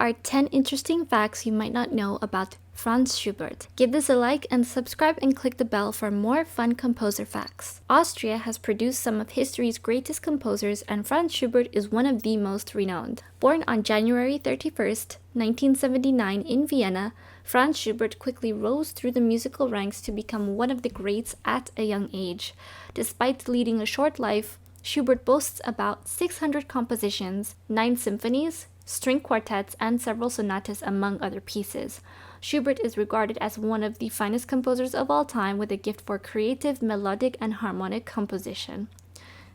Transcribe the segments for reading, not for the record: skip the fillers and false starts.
are 10 interesting facts you might not know about Franz Schubert. Give this a like and subscribe and click the bell for more fun composer facts. Austria has produced some of history's greatest composers, and Franz Schubert is one of the most renowned. Born on January 31st, 1979 in Vienna, Franz Schubert quickly rose through the musical ranks to become one of the greats at a young age. Despite leading a short life, Schubert boasts about 600 compositions, 9 symphonies, string quartets, and several sonatas, among other pieces. Schubert is regarded as one of the finest composers of all time, with a gift for creative, melodic, and harmonic composition.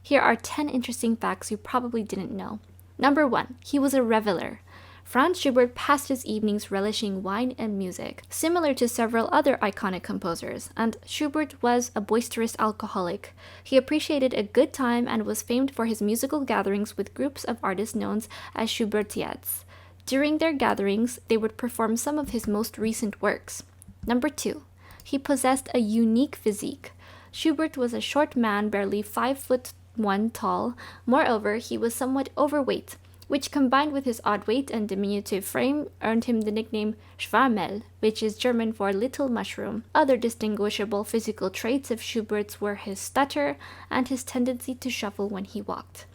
Here are 10 interesting facts you probably didn't know. Number 1. He was a reveler. Franz Schubert passed his evenings relishing wine and music, similar to several other iconic composers, and Schubert was a boisterous alcoholic. He appreciated a good time and was famed for his musical gatherings with groups of artists known as Schubertiads. During their gatherings, they would perform some of his most recent works. Number 2. He possessed a unique physique. Schubert was a short man, barely 5'1" tall. Moreover, he was somewhat overweight, which combined with his odd weight and diminutive frame earned him the nickname Schwammel, which is German for little mushroom. Other distinguishable physical traits of Schubert's were his stutter and his tendency to shuffle when he walked.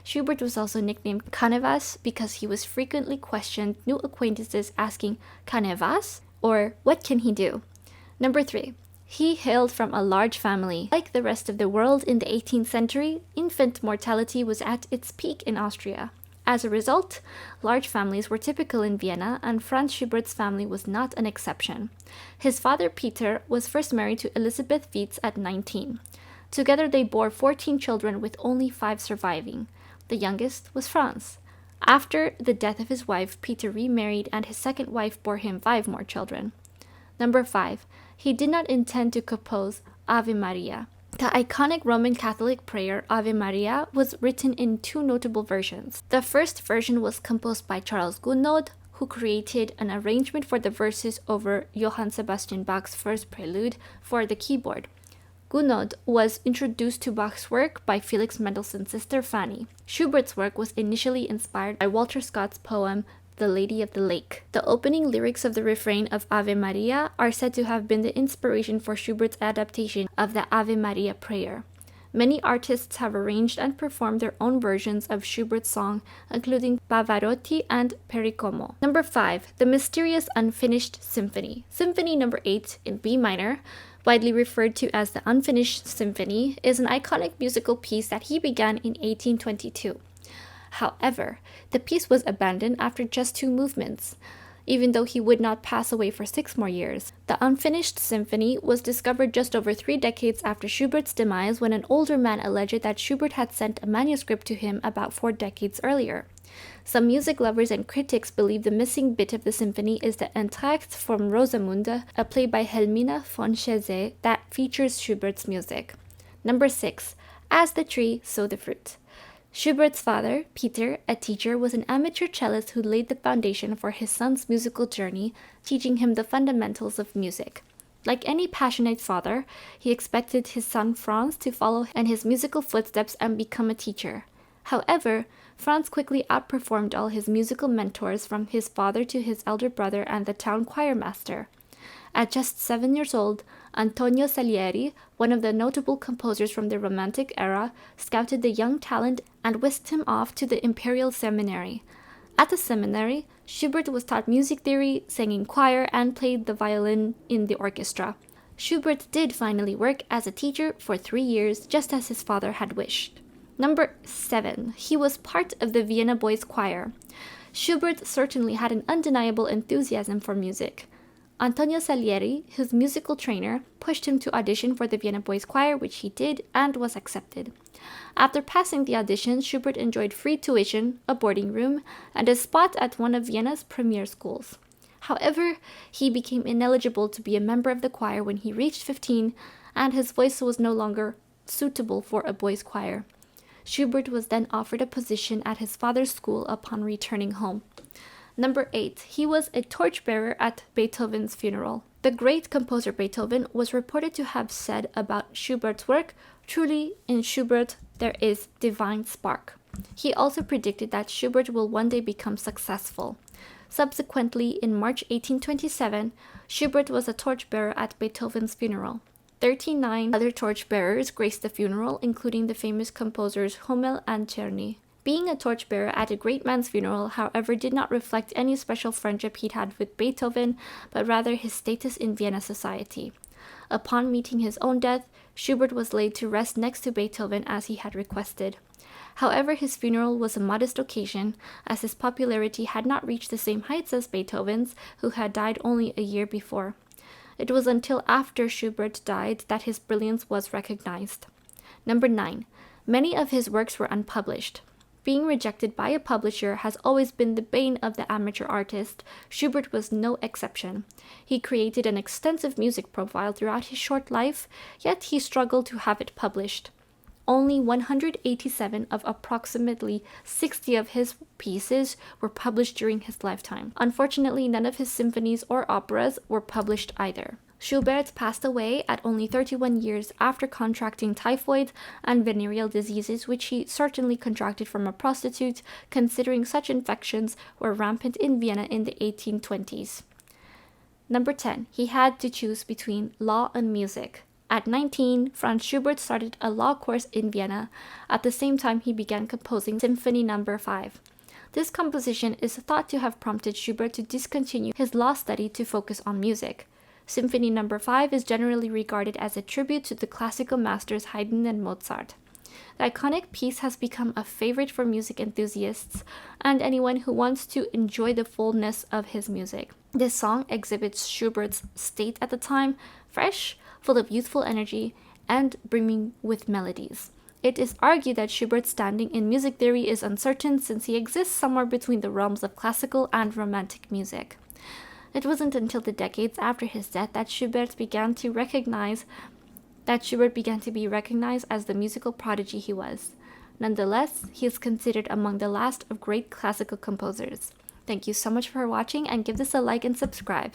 Schubert was also nicknamed Canevas because he was frequently questioned, new acquaintances asking Canevas, or what can he do? Number 3. He hailed from a large family. Like the rest of the world in the 18th century, infant mortality was at its peak in Austria. As a result, large families were typical in Vienna, and Franz Schubert's family was not an exception. His father, Peter, was first married to Elisabeth Wietz at 19. Together they bore 14 children, with only 5 surviving. The youngest was Franz. After the death of his wife, Peter remarried, and his second wife bore him 5 more children. Number 5. He did not intend to compose Ave Maria. The iconic Roman Catholic prayer Ave Maria was written in 2 notable versions. The first version was composed by Charles Gounod, who created an arrangement for the verses over Johann Sebastian Bach's first prelude for the keyboard. Gounod was introduced to Bach's work by Felix Mendelssohn's sister Fanny. Schubert's work was initially inspired by Walter Scott's poem The Lady of the Lake. The opening lyrics of the refrain of Ave Maria are said to have been the inspiration for Schubert's adaptation of the Ave Maria prayer. Many artists have arranged and performed their own versions of Schubert's song, including Pavarotti and Pericomo. Number 5. The mysterious unfinished symphony. Symphony number 8 in B minor, widely referred to as the Unfinished Symphony, is an iconic musical piece that he began in 1822. However, the piece was abandoned after just 2 movements, even though he would not pass away for 6 more years. The Unfinished Symphony was discovered just over 3 decades after Schubert's demise, when an older man alleged that Schubert had sent a manuscript to him about 4 decades earlier. Some music lovers and critics believe the missing bit of the symphony is the entr'acte from Rosamunde, a play by Helmina von Chezet that features Schubert's music. Number 6. As the tree, so the fruit. Schubert's father, Peter, a teacher, was an amateur cellist who laid the foundation for his son's musical journey, teaching him the fundamentals of music. Like any passionate father, he expected his son Franz to follow in his musical footsteps and become a teacher. However, Franz quickly outperformed all his musical mentors, from his father to his elder brother and the town choir master. At just 7 years old, Antonio Salieri, one of the notable composers from the Romantic era, scouted the young talent and whisked him off to the Imperial Seminary. At the seminary, Schubert was taught music theory, sang in choir, and played the violin in the orchestra. Schubert did finally work as a teacher for 3 years, just as his father had wished. Number 7. He was part of the Vienna Boys Choir. Schubert certainly had an undeniable enthusiasm for music. Antonio Salieri, his musical trainer, pushed him to audition for the Vienna Boys Choir, which he did and was accepted. After passing the audition, Schubert enjoyed free tuition, a boarding room, and a spot at one of Vienna's premier schools. However, he became ineligible to be a member of the choir when he reached 15, and his voice was no longer suitable for a boys' choir. Schubert was then offered a position at his father's school upon returning home. Number 8. He was a torchbearer at Beethoven's funeral. The great composer Beethoven was reported to have said about Schubert's work, "Truly, in Schubert there is divine spark." He also predicted that Schubert will one day become successful. Subsequently, in March 1827, Schubert was a torchbearer at Beethoven's funeral. 39 other torchbearers graced the funeral, including the famous composers Hummel and Czerny. Being a torchbearer at a great man's funeral, however, did not reflect any special friendship he'd had with Beethoven, but rather his status in Vienna society. Upon meeting his own death, Schubert was laid to rest next to Beethoven as he had requested. However, his funeral was a modest occasion, as his popularity had not reached the same heights as Beethoven's, who had died only a year before. It was until after Schubert died that his brilliance was recognized. Number 9. Many of his works were unpublished. Being rejected by a publisher has always been the bane of the amateur artist. Schubert was no exception. He created an extensive music profile throughout his short life, yet he struggled to have it published. Only 187 of approximately 60 of his pieces were published during his lifetime. Unfortunately, none of his symphonies or operas were published either. Schubert passed away at only 31 years after contracting typhoid and venereal diseases, which he certainly contracted from a prostitute, considering such infections were rampant in Vienna in the 1820s. Number 10. He had to choose between law and music. At 19, Franz Schubert started a law course in Vienna. At the same time, he began composing Symphony No. 5. This composition is thought to have prompted Schubert to discontinue his law study to focus on music. Symphony No. 5 is generally regarded as a tribute to the classical masters Haydn and Mozart. The iconic piece has become a favorite for music enthusiasts and anyone who wants to enjoy the fullness of his music. This song exhibits Schubert's state at the time, fresh, full of youthful energy, and brimming with melodies. It is argued that Schubert's standing in music theory is uncertain since he exists somewhere between the realms of classical and romantic music. It wasn't until the decades after his death that Schubert began to be recognized as the musical prodigy he was. Nonetheless, he is considered among the last of great classical composers. Thank you so much for watching, and give this a like and subscribe.